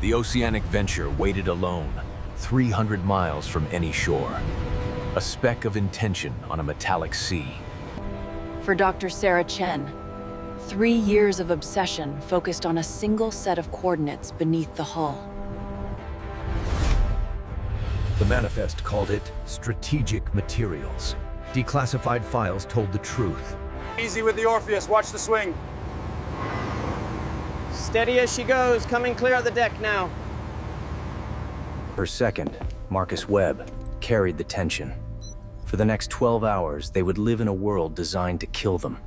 The oceanic venture waited alone, 300 miles from any shore. A speck of intention on a metallic sea. For Dr. Sarah Chen, 3 years of obsession focused on a single set of coordinates beneath the hull. The manifest called it strategic materials. Declassified files told the truth. Easy with the Orpheus, watch the swing. Steady as she goes, coming clear of the deck now. Per second, Marcus Webb carried the tension. For the next 12 hours, they would live in a world designed to kill them.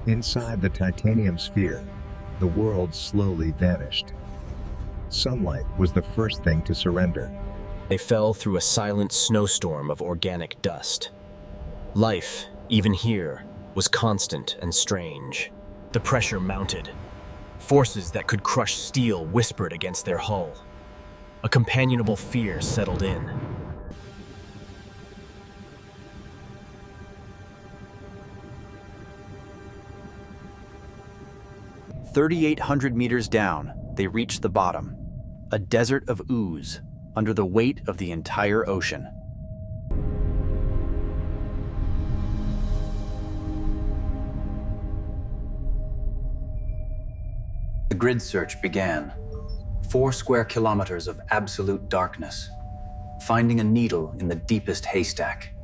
Inside the titanium sphere, the world slowly vanished. Sunlight was the first thing to surrender. They fell through a silent snowstorm of organic dust. Life, even here, was constant and strange. The pressure mounted. Forces that could crush steel whispered against their hull. A companionable fear settled in. "3,800 meters down, they reached the bottom, a desert of ooze, under the weight of the entire ocean. The grid search began. 4 square kilometers of absolute darkness, finding a needle in the deepest haystack.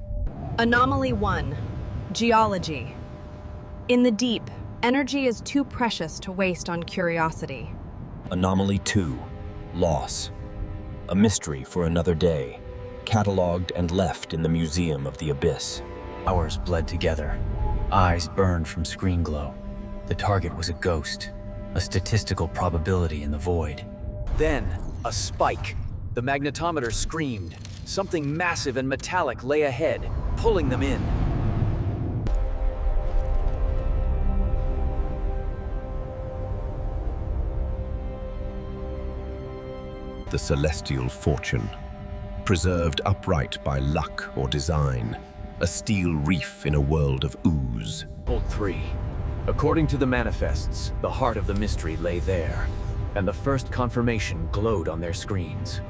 Anomaly 1. Geology. In the deep, energy is too precious to waste on curiosity. Anomaly 2. Loss. A mystery for another day, catalogued and left in the Museum of the Abyss. Hours bled together. Eyes burned from screen glow. The target was a ghost, a statistical probability in the void. Then, a spike. The magnetometer screamed. Something massive and metallic lay ahead, pulling them in. The celestial fortune, preserved upright by luck or design, a steel reef in a world of ooze. Hold 3. According to the manifests, the heart of the mystery lay there, and the first confirmation glowed on their screens.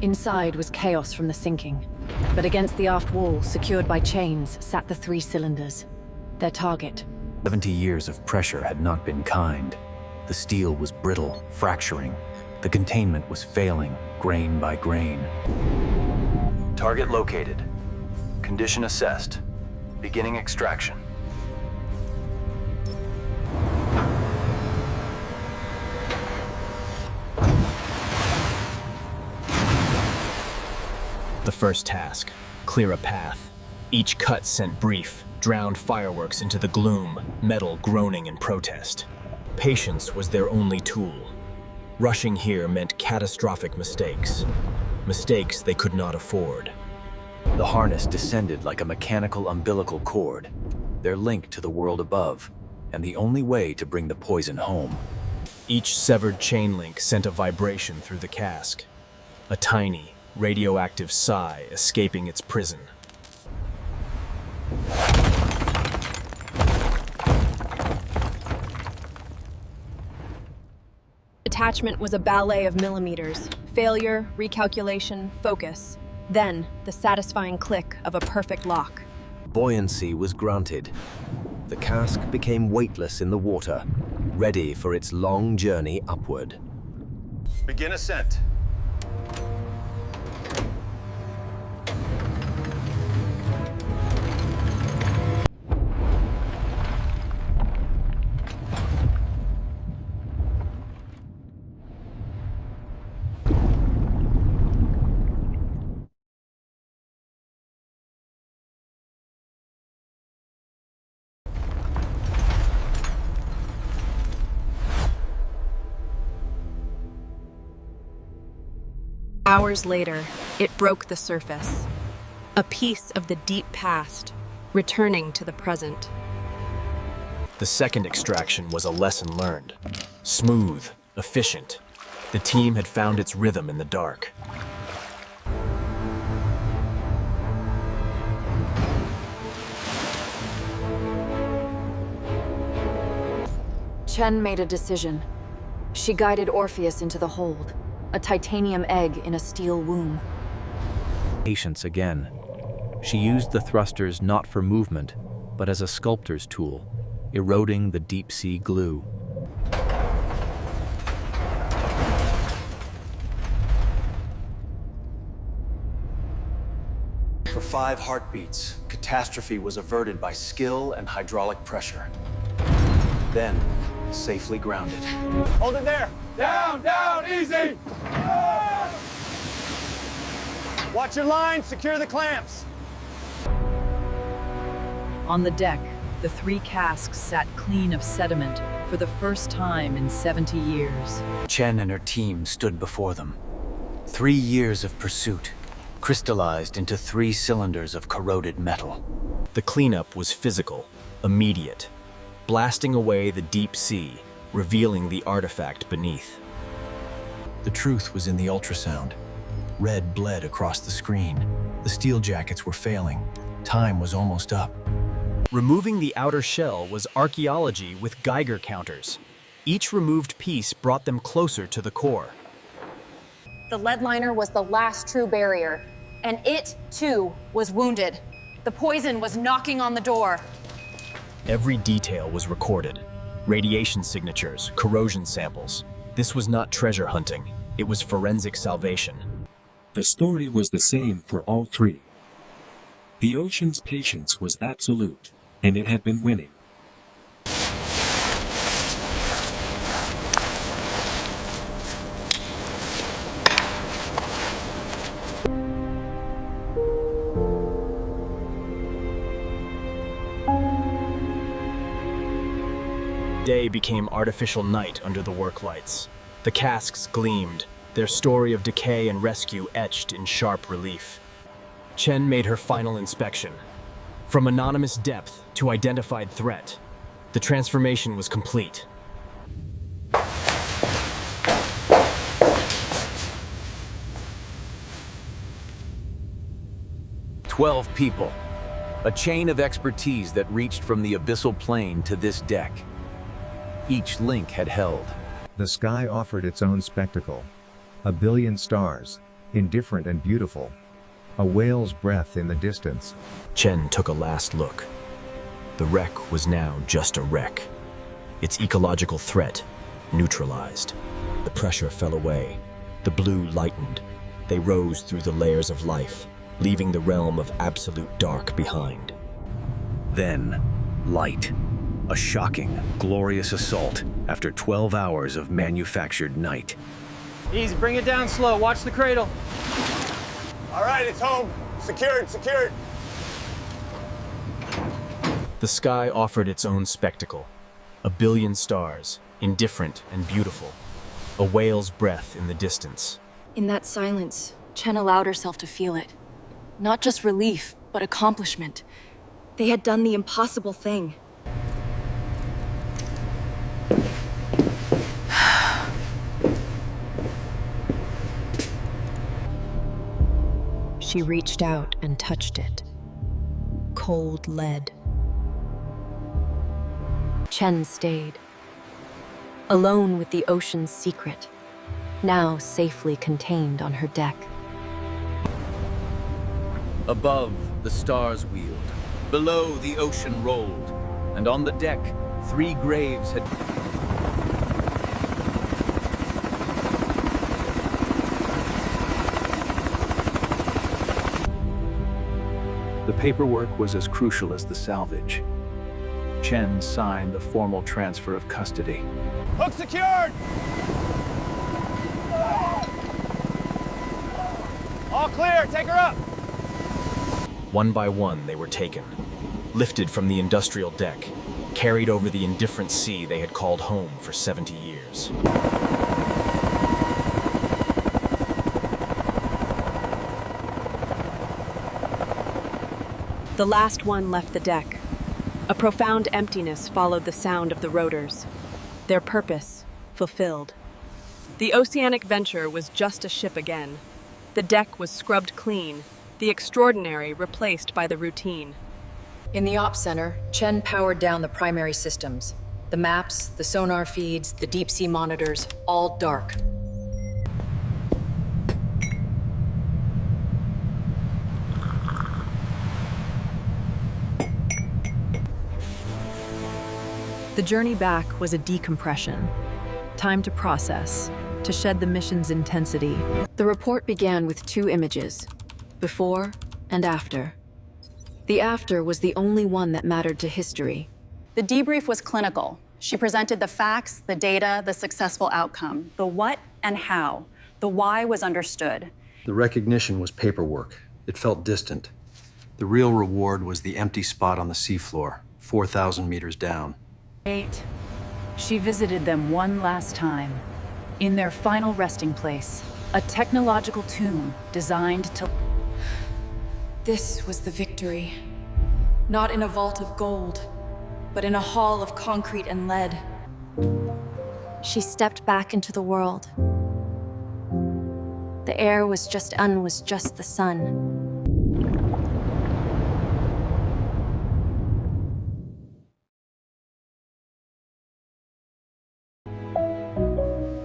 Inside was chaos from the sinking, but against the aft wall, secured by chains, sat the 3 cylinders. Their target. 70 years of pressure had not been kind. The steel was brittle, fracturing. The containment was failing, grain by grain. Target located. Condition assessed. Beginning extraction. The first task, clear a path. Each cut sent brief, drowned fireworks into the gloom, metal groaning in protest. Patience was their only tool. Rushing here meant catastrophic mistakes. Mistakes they could not afford. The harness descended like a mechanical umbilical cord, their link to the world above, and the only way to bring the poison home. Each severed chain link sent a vibration through the cask. A tiny, radioactive sigh escaping its prison. Attachment was a ballet of millimeters. Failure, recalculation, focus. Then, the satisfying click of a perfect lock. Buoyancy was granted. The cask became weightless in the water, ready for its long journey upward. Begin ascent. Hours later, it broke the surface. A piece of the deep past, returning to the present. The second extraction was a lesson learned. Smooth, efficient. The team had found its rhythm in the dark. Chen made a decision. She guided Orpheus into the hold, a titanium egg in a steel womb. Patience again. She used the thrusters not for movement, but as a sculptor's tool, eroding the deep-sea glue. For 5 heartbeats, catastrophe was averted by skill and hydraulic pressure. Then, safely grounded. Hold it there. Down, down, easy. Watch your line, secure the clamps. On the deck, the 3 casks sat clean of sediment for the first time in 70 years. Chen and her team stood before them. 3 years of pursuit, crystallized into 3 cylinders of corroded metal. The cleanup was physical, immediate, blasting away the deep sea, revealing the artifact beneath. The truth was in the ultrasound. Red bled across the screen. The steel jackets were failing. Time was almost up. Removing the outer shell was archaeology with Geiger counters. Each removed piece brought them closer to the core. The lead liner was the last true barrier, and it, too, was wounded. The poison was knocking on the door. Every detail was recorded. Radiation signatures, corrosion samples. This was not treasure hunting. It was forensic salvation. The story was the same for all 3. The ocean's patience was absolute, and it had been winning. Day became artificial night under the work lights. The casks gleamed, their story of decay and rescue etched in sharp relief. Chen made her final inspection. From anonymous depth to identified threat, the transformation was complete. "12 people. A chain of expertise that reached from the abyssal plane to this deck. Each link had held. The sky offered its own spectacle. A billion stars, indifferent and beautiful. A whale's breath in the distance. Chen took a last look. The wreck was now just a wreck. Its ecological threat neutralized. The pressure fell away. The blue lightened. They rose through the layers of life, leaving the realm of absolute dark behind. Then, light. A shocking, glorious assault after 12 hours of manufactured night. Easy, bring it down slow. Watch the cradle. All right, it's home. Secured, secured. The sky offered its own spectacle. A billion stars, indifferent and beautiful. A whale's breath in the distance. In that silence, Chen allowed herself to feel it. Not just relief, but accomplishment. They had done the impossible thing. She reached out and touched it. Cold lead. Chen stayed. Alone with the ocean's secret, now safely contained on her deck. Above, the stars wheeled. Below, the ocean rolled. And on the deck, 3 graves had... The paperwork was as crucial as the salvage. Chen signed the formal transfer of custody. Hook secured! All clear, take her up! One by one, they were taken, lifted from the industrial deck, carried over the indifferent sea they had called home for 70 years. The last one left the deck. A profound emptiness followed the sound of the rotors. Their purpose fulfilled. The oceanic venture was just a ship again. The deck was scrubbed clean, the extraordinary replaced by the routine. In the ops center, Chen powered down the primary systems. The maps, the sonar feeds, the deep sea monitors, all dark. The journey back was a decompression. Time to process, to shed the mission's intensity. The report began with 2 images, before and after. The after was the only one that mattered to history. The debrief was clinical. She presented the facts, the data, the successful outcome. The what and how. The why was understood. The recognition was paperwork. It felt distant. The real reward was the empty spot on the seafloor, 4,000 meters down. She visited them one last time, in their final resting place, a technological tomb designed to... This was the victory. Not in a vault of gold, but in a hall of concrete and lead. She stepped back into the world. The air was just the sun.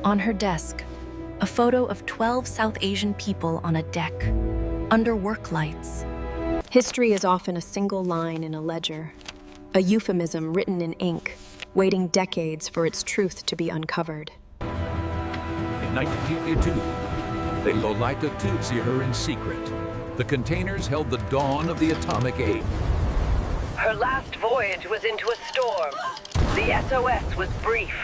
On her desk, a photo of 12 South Asian people on a deck, under work lights. History is often a single line in a ledger, a euphemism written in ink, waiting decades for its truth to be uncovered. In 1952, they Lolita Tutsi her in secret. The containers held the dawn of the atomic age. Her last voyage was into a storm. The SOS was brief.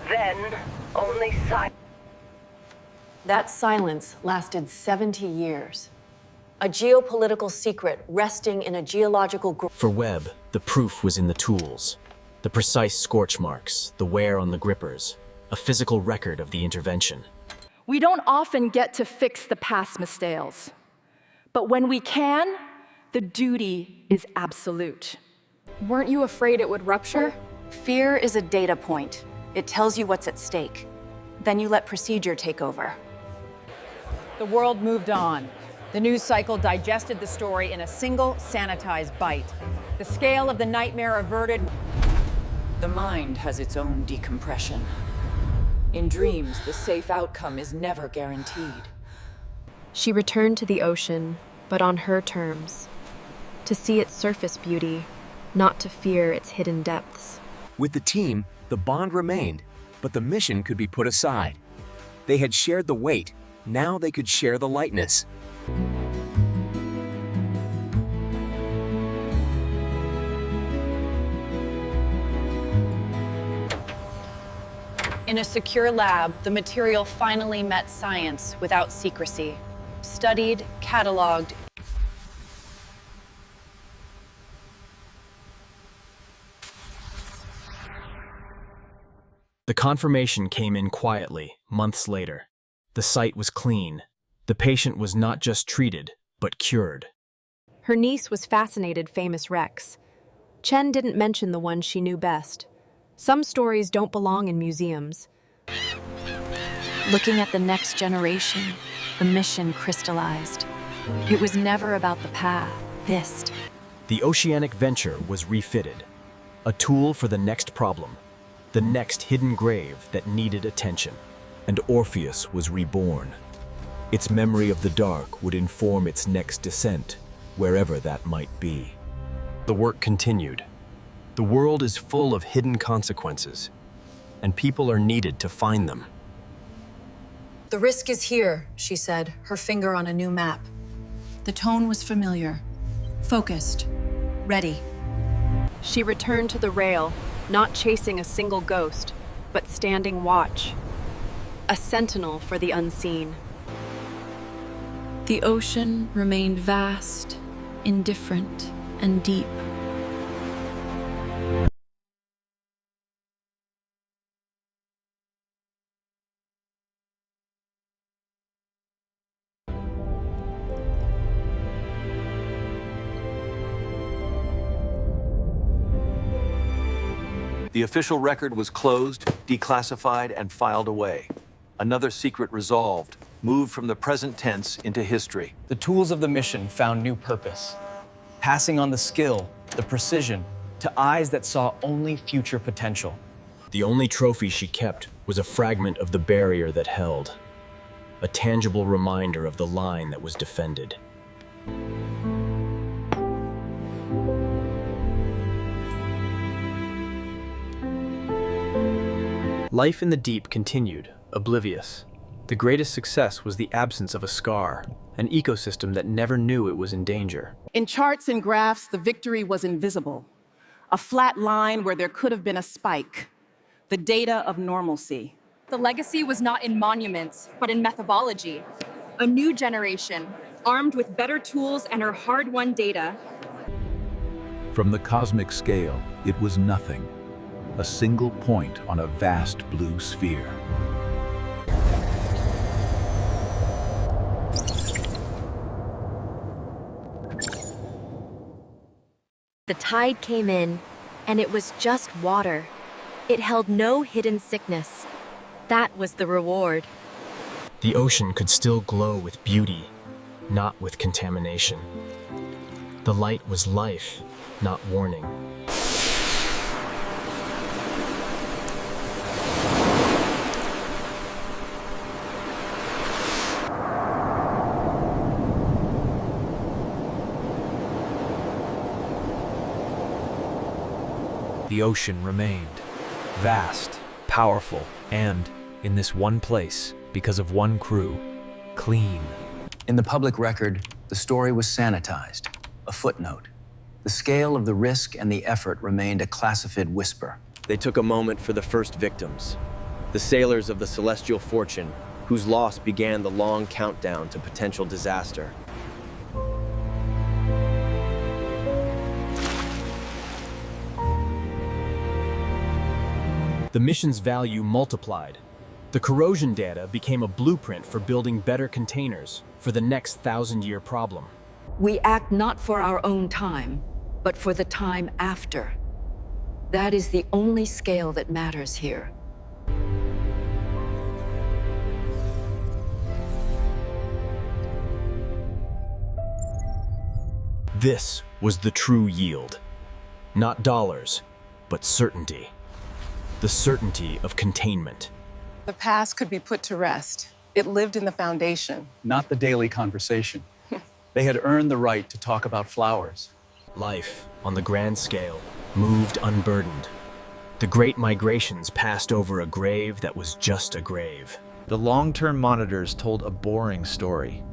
Then, only silence. That silence lasted 70 years. A geopolitical secret resting in a geological... For Webb, the proof was in the tools. The precise scorch marks, the wear on the grippers, a physical record of the intervention. We don't often get to fix the past mistakes. But when we can, the duty is absolute. Weren't you afraid it would rupture? Fear is a data point. It tells you what's at stake. Then you let procedure take over. The world moved on. The news cycle digested the story in a single sanitized bite. The scale of the nightmare averted. The mind has its own decompression. In dreams, the safe outcome is never guaranteed. She returned to the ocean, but on her terms. To see its surface beauty, not to fear its hidden depths. With the team, the bond remained, but the mission could be put aside. They had shared the weight, now they could share the lightness. In a secure lab, the material finally met science without secrecy. Studied, cataloged. The confirmation came in quietly, months later. The site was clean. The patient was not just treated, but cured. Her niece was fascinated famous wrecks. Chen didn't mention the one she knew best. Some stories don't belong in museums. Looking at the next generation, the mission crystallized. It was never about the past. The oceanic venture was refitted. A tool for the next problem. The next hidden grave that needed attention. And Orpheus was reborn. Its memory of the dark would inform its next descent, wherever that might be. The work continued. The world is full of hidden consequences, and people are needed to find them. The risk is here, she said, her finger on a new map. The tone was familiar, focused, ready. She returned to the rail, not chasing a single ghost, but standing watch. A sentinel for the unseen. The ocean remained vast, indifferent, and deep. The official record was closed, declassified, and filed away. Another secret resolved, moved from the present tense into history. The tools of the mission found new purpose, passing on the skill, the precision, to eyes that saw only future potential. The only trophy she kept was a fragment of the barrier that held, a tangible reminder of the line that was defended. Life in the deep continued, oblivious. The greatest success was the absence of a scar, an ecosystem that never knew it was in danger. In charts and graphs, the victory was invisible. A flat line where there could have been a spike. The data of normalcy. The legacy was not in monuments, but in methodology. A new generation, armed with better tools and her hard-won data. From the cosmic scale, it was nothing. A single point on a vast blue sphere. The tide came in, and it was just water. It held no hidden sickness. That was the reward. The ocean could still glow with beauty, not with contamination. The light was life, not warning. The ocean remained, vast, powerful, and, in this one place, because of one crew, clean. In the public record, the story was sanitized, a footnote. The scale of the risk and the effort remained a classified whisper. They took a moment for the first victims, the sailors of the Celestial Fortune, whose loss began the long countdown to potential disaster. The mission's value multiplied. The corrosion data became a blueprint for building better containers for the next 1,000-year problem. We act not for our own time, but for the time after. That is the only scale that matters here. This was the true yield. Not dollars, but certainty. The certainty of containment. The past could be put to rest. It lived in the foundation. Not the daily conversation. They had earned the right to talk about flowers. Life, on the grand scale, moved unburdened. The great migrations passed over a grave that was just a grave. The long-term monitors told a boring story.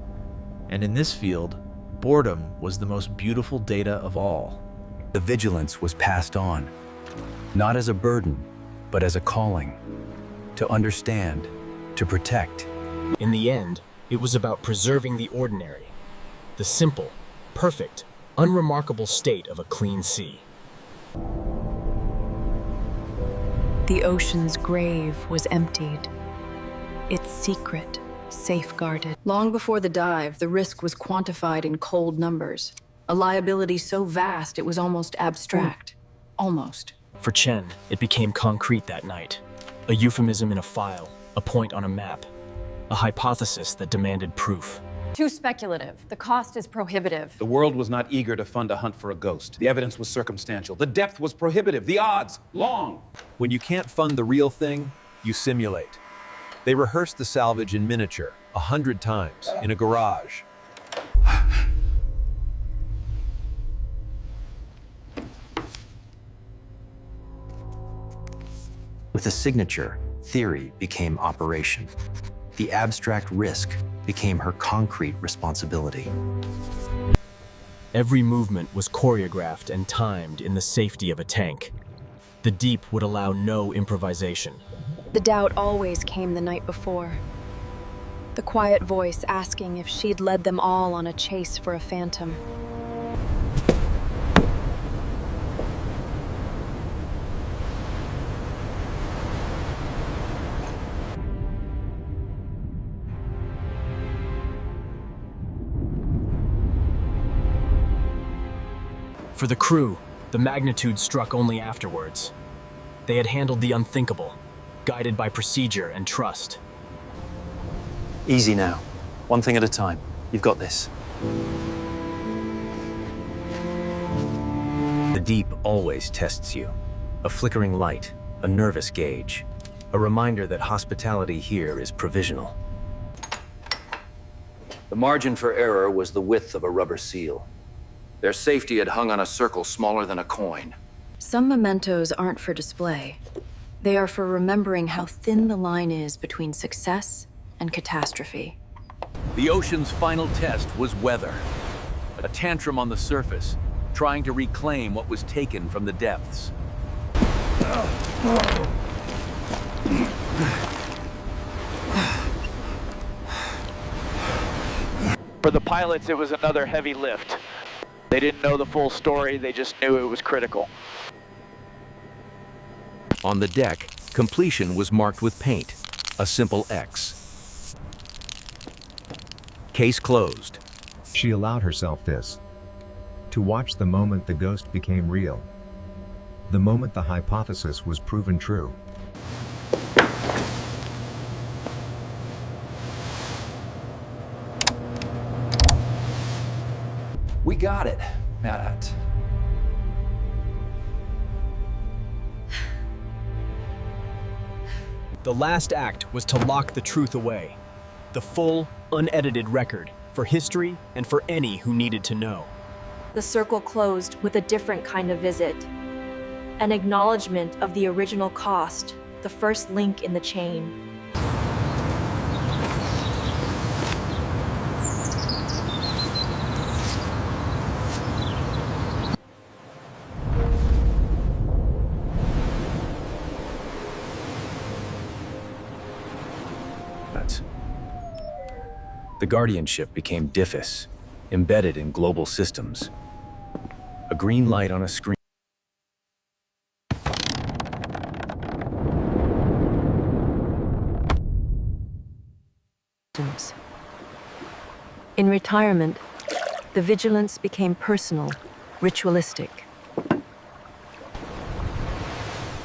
And in this field, boredom was the most beautiful data of all. The vigilance was passed on, not as a burden, but as a calling. To understand, to protect. In the end, it was about preserving the ordinary, the simple, perfect, unremarkable state of a clean sea. The ocean's grave was emptied, its secret safeguarded. Long before the dive, the risk was quantified in cold numbers. A liability so vast it was almost abstract. Almost. For Chen, it became concrete that night. A euphemism in a file, a point on a map, a hypothesis that demanded proof. Too speculative. The cost is prohibitive. The world was not eager to fund a hunt for a ghost. The evidence was circumstantial. The depth was prohibitive. The odds, long. When you can't fund the real thing, you simulate. They rehearsed the salvage in miniature, 100 times, in a garage. With a signature, theory became operation. The abstract risk became her concrete responsibility. Every movement was choreographed and timed in the safety of a tank. The deep would allow no improvisation. The doubt always came the night before. The quiet voice asking if she'd led them all on a chase for a phantom. For the crew, the magnitude struck only afterwards. They had handled the unthinkable, guided by procedure and trust. Easy now. One thing at a time. You've got this. The deep always tests you. A flickering light, a nervous gauge, a reminder that hospitality here is provisional. The margin for error was the width of a rubber seal. Their safety had hung on a circle smaller than a coin. Some mementos aren't for display. They are for remembering how thin the line is between success and catastrophe. The ocean's final test was weather. A tantrum on the surface, trying to reclaim what was taken from the depths. For the pilots, it was another heavy lift. They didn't know the full story, they just knew it was critical. On the deck, completion was marked with paint, a simple X. Case closed. She allowed herself this. To watch the moment the ghost became real. The moment the hypothesis was proven true. We got it, Matt. The last act was to lock the truth away. The full, unedited record for history and for any who needed to know. The circle closed with a different kind of visit. An acknowledgement of the original cost, the first link in the chain. The guardianship became Diffus, embedded in global systems. A green light on a screen. In retirement, the vigilance became personal, ritualistic.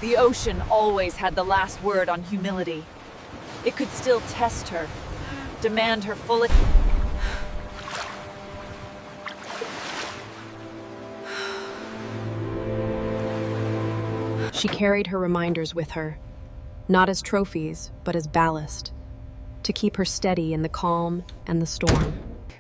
The ocean always had the last word on humility. It could still test her, demand her full... She carried her reminders with her, not as trophies, but as ballast, to keep her steady in the calm and the storm.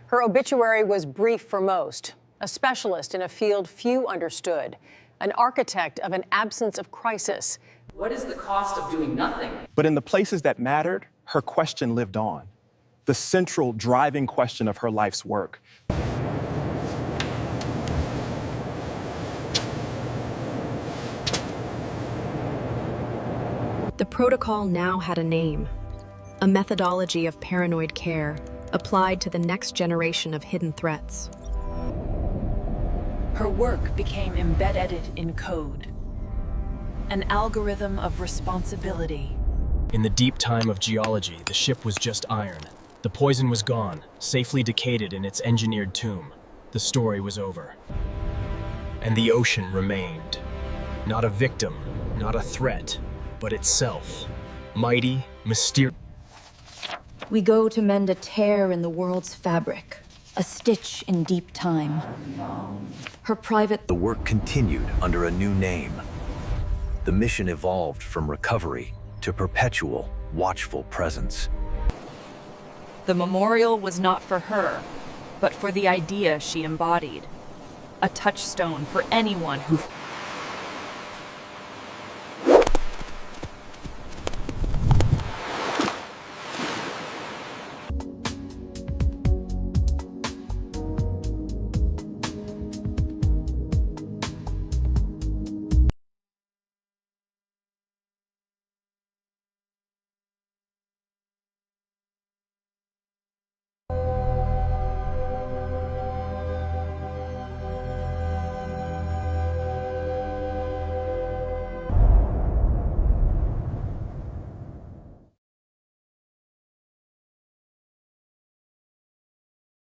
Her obituary was brief for most. A specialist in a field few understood. An architect of an absence of crisis. What is the cost of doing nothing? But in the places that mattered, her question lived on. The central driving question of her life's work. The protocol now had a name, a methodology of paranoid care applied to the next generation of hidden threats. Her work became embedded in code. An algorithm of responsibility. In the deep time of geology, the ship was just iron. The poison was gone, safely decayed in its engineered tomb. The story was over. And the ocean remained. Not a victim, not a threat, but itself. Mighty, mysterious. We go to mend a tear in the world's fabric, a stitch in deep time. Her private... The work continued under a new name. The mission evolved from recovery to perpetual, watchful presence. The memorial was not for her, but for the idea she embodied. A touchstone for anyone who...